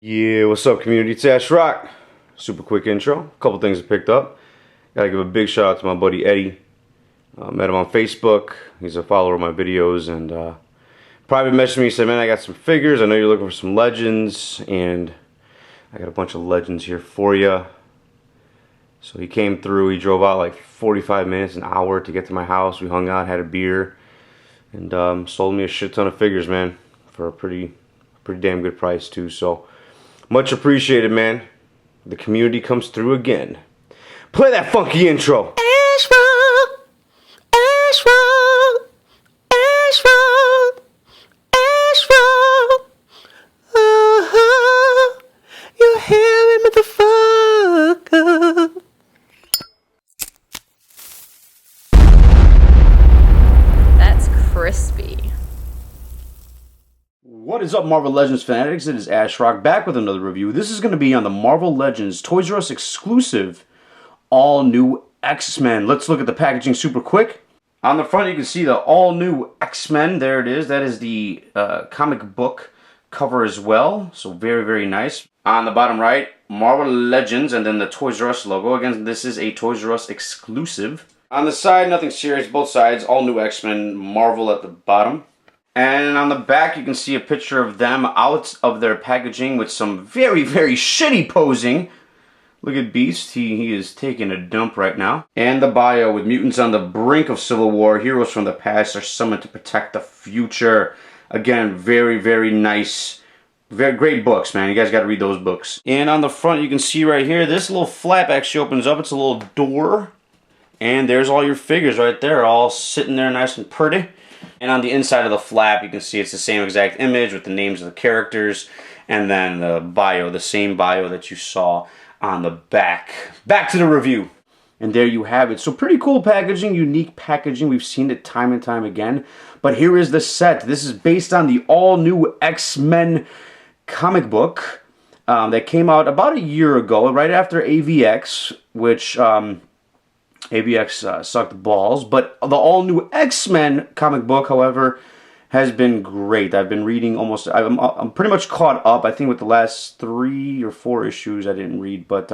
Yeah, what's up, community? It's Ash Rock. Super quick intro. A couple things I picked up. Gotta give a big shout out to my buddy Eddie. Met him on Facebook. He's a follower of my videos and private messaged me. He said, "Man, I got some figures. I know you're looking for some legends, and I got a bunch of legends here for you." So he came through. He drove out like 45 minutes, an hour to get to my house. We hung out, had a beer, and sold me a shit ton of figures, man, for a pretty damn good price too. So. Much appreciated, man. The community comes through again. Play that funky intro. Ash Rock, Ash Rock, Ash Rock, Ash Rock. You hear me, motherfucker? That's crispy. What is up, Marvel Legends fanatics? It is Ash Rock back with another review. This is going to be on the Marvel Legends Toys R Us exclusive all-new X-Men. Let's look at the packaging super quick. On the front, you can see the all-new X-Men. There it is. That is the comic book cover as well. So very, very nice. On the bottom right, Marvel Legends, and then the Toys R Us logo. Again, this is a Toys R Us exclusive. On the side, nothing serious. Both sides, all-new X-Men, Marvel at the bottom. And on the back, you can see a picture of them out of their packaging with some very, very shitty posing. Look at Beast. He is taking a dump right now. And the bio with mutants on the brink of civil war. Heroes from the past are summoned to protect the future. Again, very, very nice. Very great books, man. You guys got to read those books. And on the front, you can see right here, this little flap actually opens up. It's a little door. And there's all your figures right there, all sitting there nice and pretty. And on the inside of the flap, you can see it's the same exact image with the names of the characters. And then the bio, the same bio that you saw on the back. Back to the review. And there you have it. So pretty cool packaging, unique packaging. We've seen it time and time again. But here is the set. This is based on the all-new X-Men comic book that came out about a year ago, right after AVX, which... AVX sucked balls, but the all-new X-Men comic book, however, has been great. I've been reading almost... I'm pretty much caught up. I think with the last 3 or 4 issues I didn't read, but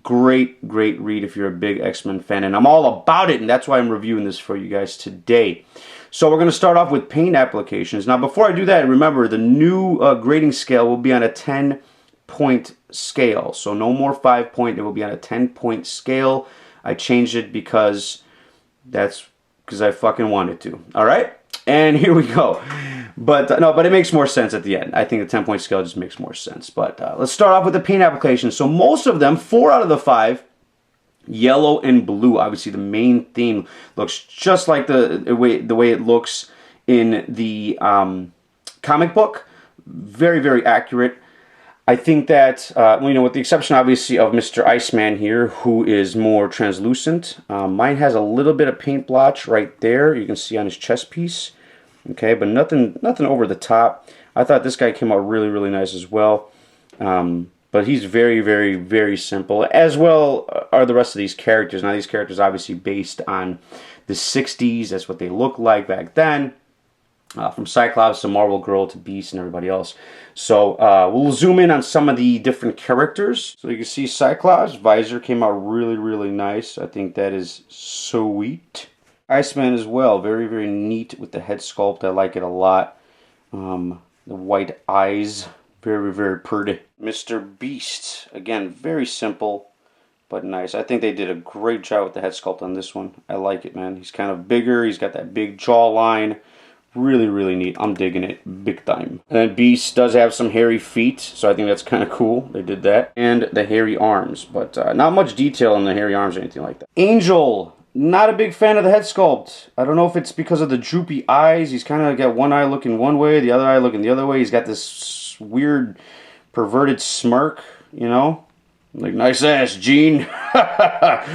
great read if you're a big X-Men fan, and I'm all about it, and that's why I'm reviewing this for you guys today. So we're going to start off with paint applications. Now, before I do that, remember, the new grading scale will be on a 10-point scale, so no more 5-point. It will be on a 10-point scale. I changed it because I fucking wanted to. All right? And here we go. But it makes more sense at the end. I think the 10-point scale just makes more sense. But let's start off with the paint application. So most of them, 4 out of the 5, yellow and blue. Obviously, the main theme looks just like the way it looks in the comic book. Very, very accurate. I think that, with the exception, obviously, of Mr. Iceman here, who is more translucent. Mine has a little bit of paint blotch right there. You can see on his chest piece. Okay, but nothing over the top. I thought this guy came out really, really nice as well. But he's very, very, very simple. As well are the rest of these characters. Now, these characters obviously based on the 60s. That's what they looked like back then. From Cyclops to Marvel Girl to Beast and everybody else. So we'll zoom in on some of the different characters. So you can see Cyclops visor came out really, really nice. I think that is sweet. Iceman as well, very, very neat with the head sculpt. I like it a lot. The white eyes, very, very pretty. Mr. Beast, again, very simple but nice. I think they did a great job with the head sculpt on this one. I like it, man. He's kind of bigger. He's got that big jawline. Really, really neat. I'm digging it big time. And then Beast does have some hairy feet, so I think that's kind of cool. They did that. And the hairy arms, but not much detail on the hairy arms or anything like that. Angel, not a big fan of the head sculpt. I don't know if it's because of the droopy eyes. He's kind of got one eye looking one way, the other eye looking the other way. He's got this weird perverted smirk, you know? Like, nice ass, Gene.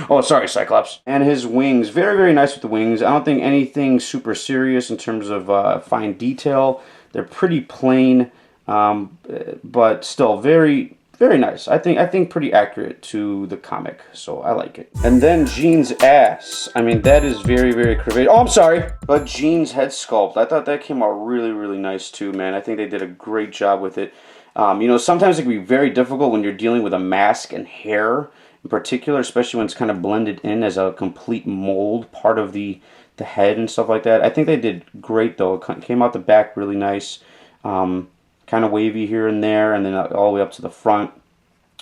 Oh, sorry, Cyclops. And his wings, very, very nice with the wings. I don't think anything super serious in terms of fine detail. They're pretty plain, but still very, very nice. I think pretty accurate to the comic, so I like it. And then Jean's ass. I mean, that is very, very curvaceous. Oh, I'm sorry. But Jean's head sculpt, I thought that came out really, really nice too, man. I think they did a great job with it. Sometimes it can be very difficult when you're dealing with a mask and hair in particular, especially when it's kind of blended in as a complete mold part of the head and stuff like that. I think they did great though. It came out the back really nice, kind of wavy here and there, and then all the way up to the front.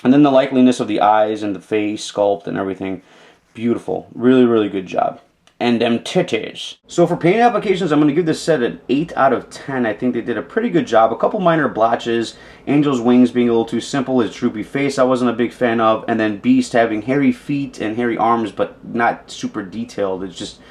And then the likeliness of the eyes and the face sculpt and everything, beautiful. Really, really good job. And them titties. So for paint applications, I'm going to give this set an 8 out of 10. I think they did a pretty good job. A couple minor blotches. Angel's wings being a little too simple. His droopy face I wasn't a big fan of. And then Beast having hairy feet and hairy arms, but not super detailed. It just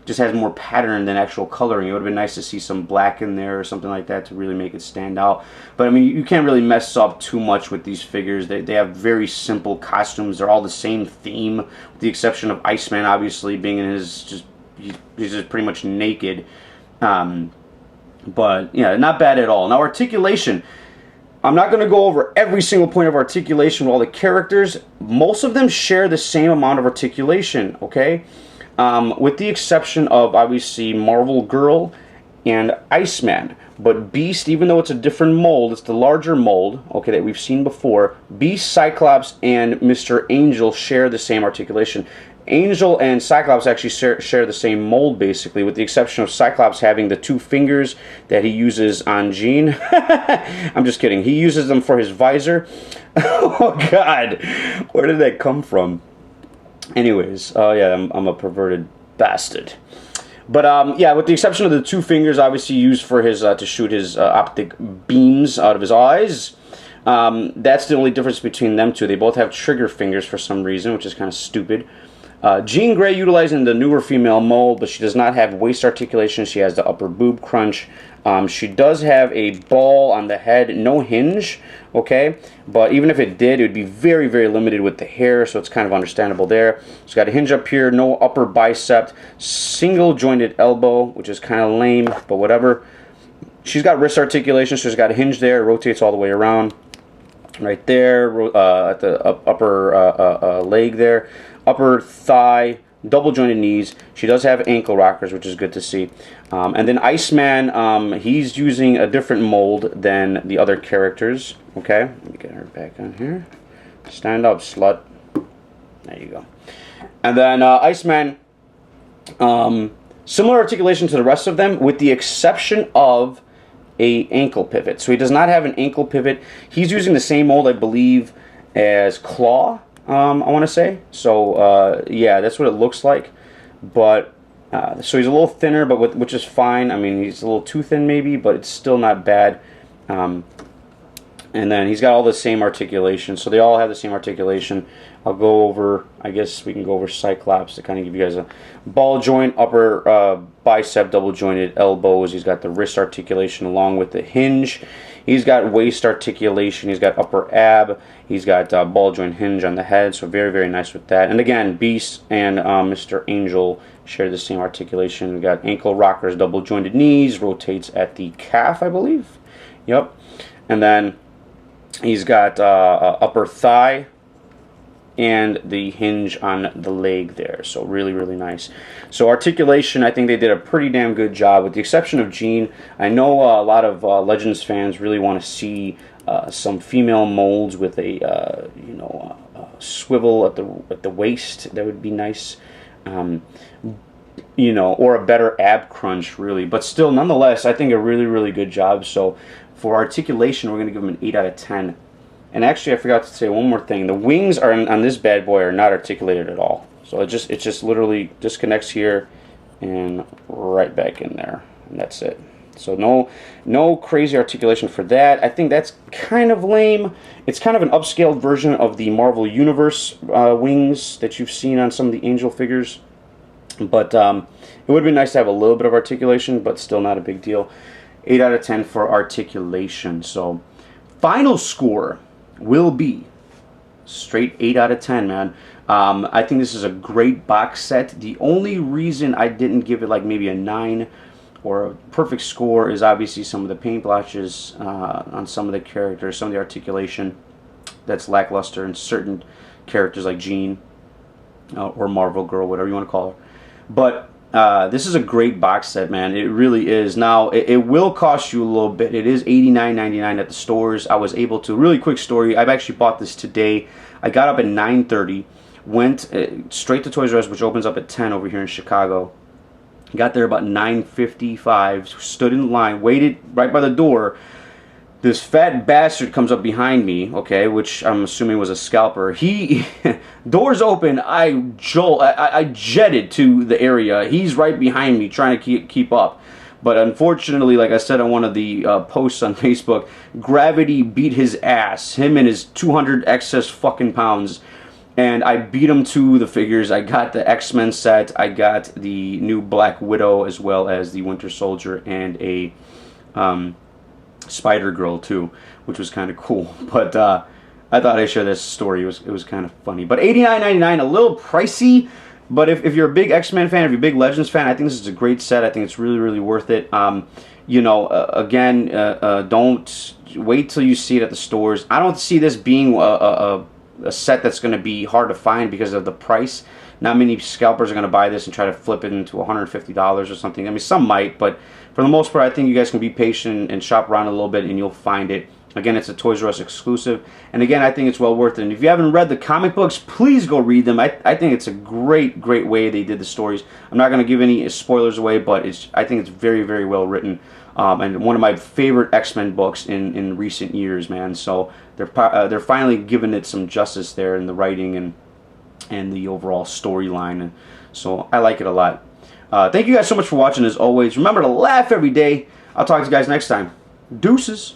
has more pattern than actual coloring. It would have been nice to see some black in there or something like that to really make it stand out. But I mean, you can't really mess up too much with these figures. They have very simple costumes. They're all the same theme, with the exception of Iceman obviously being in his he's just pretty much naked. But yeah, not bad at all. Now articulation. I'm not going to go over every single point of articulation with all the characters. Most of them share the same amount of articulation, okay? With the exception of, obviously, Marvel Girl and Iceman. But Beast, even though it's a different mold, it's the larger mold, okay, that we've seen before. Beast, Cyclops, and Mr. Angel share the same articulation. Angel and Cyclops actually share the same mold, basically, with the exception of Cyclops having the 2 fingers that he uses on Jean. I'm just kidding. He uses them for his visor. Oh, God. Where did that come from? Anyways, oh yeah, I'm a perverted bastard. But yeah, with the exception of the 2 fingers, obviously used for his to shoot his optic beams out of his eyes. That's the only difference between them two. They both have trigger fingers for some reason, which is kind of stupid. Jean Grey utilizing the newer female mold, but she does not have waist articulation. She has the upper boob crunch. She does have a ball on the head, no hinge, okay? But even if it did, it would be very, very limited with the hair, so it's kind of understandable there. She's got a hinge up here, no upper bicep, single jointed elbow, which is kind of lame, but whatever. She's got wrist articulation, so she's got a hinge there, it rotates all the way around. Right there, at the upper leg there. Upper thigh, double jointed knees. She does have ankle rockers, which is good to see. And then Iceman, he's using a different mold than the other characters. Okay, let me get her back on here. Stand up, slut. There you go. And then Iceman, similar articulation to the rest of them, with the exception of a ankle pivot. So he does not have an ankle pivot. He's using the same mold, I believe, as Claw. I want to say. So yeah, that's what it looks like. But so he's a little thinner, but which is fine. I mean, he's a little too thin maybe, but it's still not bad. And then he's got all the same articulation, so they all have the same articulation. I'll go over, I guess we can go over Cyclops to kind of give you guys a ball joint, upper bicep, double jointed elbows. He's got the wrist articulation along with the hinge. He's got waist articulation. He's got upper ab. He's got ball joint hinge on the head, so very, very nice with that. And again, Beast and Mr. Angel share the same articulation. We've got ankle rockers, double jointed knees, rotates at the calf, I believe. Yep. And then he's got upper thigh and the hinge on the leg there. So really, really nice. So articulation, I think they did a pretty damn good job, with the exception of Jean. I know a lot of Legends fans really want to see some female molds with a swivel at the waist. That would be nice. Or a better ab crunch, really. But still, nonetheless, I think a really, really good job. So for articulation, we're going to give them an 8 out of 10. And actually, I forgot to say one more thing. The wings on this bad boy are not articulated at all. So it just literally disconnects here and right back in there. And that's it. So no crazy articulation for that. I think that's kind of lame. It's kind of an upscaled version of the Marvel Universe wings that you've seen on some of the Angel figures. But it would be nice to have a little bit of articulation, but still not a big deal. 8 out of 10 for articulation. So final score will be straight 8 out of 10, man. I think this is a great box set. The only reason I didn't give it like maybe a 9 or a perfect score is obviously some of the paint blotches on some of the characters, some of the articulation that's lackluster in certain characters like Jean or Marvel Girl, whatever you want to call her. But This is a great box set, man. It really is. Now, it will cost you a little bit. It is $89.99 at the stores. I was able to, really quick story, I've actually bought this today. I got up at 9:30, went straight to Toys R Us, which opens up at 10 over here in Chicago. Got there about 9:55, stood in line, waited right by the door. This fat bastard comes up behind me, okay, which I'm assuming was a scalper. He, doors open, I jetted to the area. He's right behind me trying to keep up. But unfortunately, like I said on one of the posts on Facebook, gravity beat his ass, him and his 200 excess fucking pounds. And I beat him to the figures. I got the X-Men set, I got the new Black Widow, as well as the Winter Soldier and a Spider-Girl too, which was kind of cool. But I thought I'd share this story. It was kind of funny. But $89.99, a little pricey. But if you're a big X-Men fan, if you're a big Legends fan, I think this is a great set. I think it's really, really worth it. You know, again, don't wait till you see it at the stores. I don't see this being a set that's going to be hard to find because of the price. Not many scalpers are going to buy this and try to flip it into $150 or something. I mean, some might, but for the most part, I think you guys can be patient and shop around a little bit and you'll find it. Again, it's a Toys R Us exclusive. And again, I think it's well worth it. And if you haven't read the comic books, please go read them. I think it's a great, great way they did the stories. I'm not going to give any spoilers away, but I think it's very, very well written. And one of my favorite X-Men books in recent years, man. So they're finally giving it some justice there in the writing and the overall storyline. And so I like it a lot. Thank you guys so much for watching as always. Remember to laugh every day. I'll talk to you guys next time. Deuces.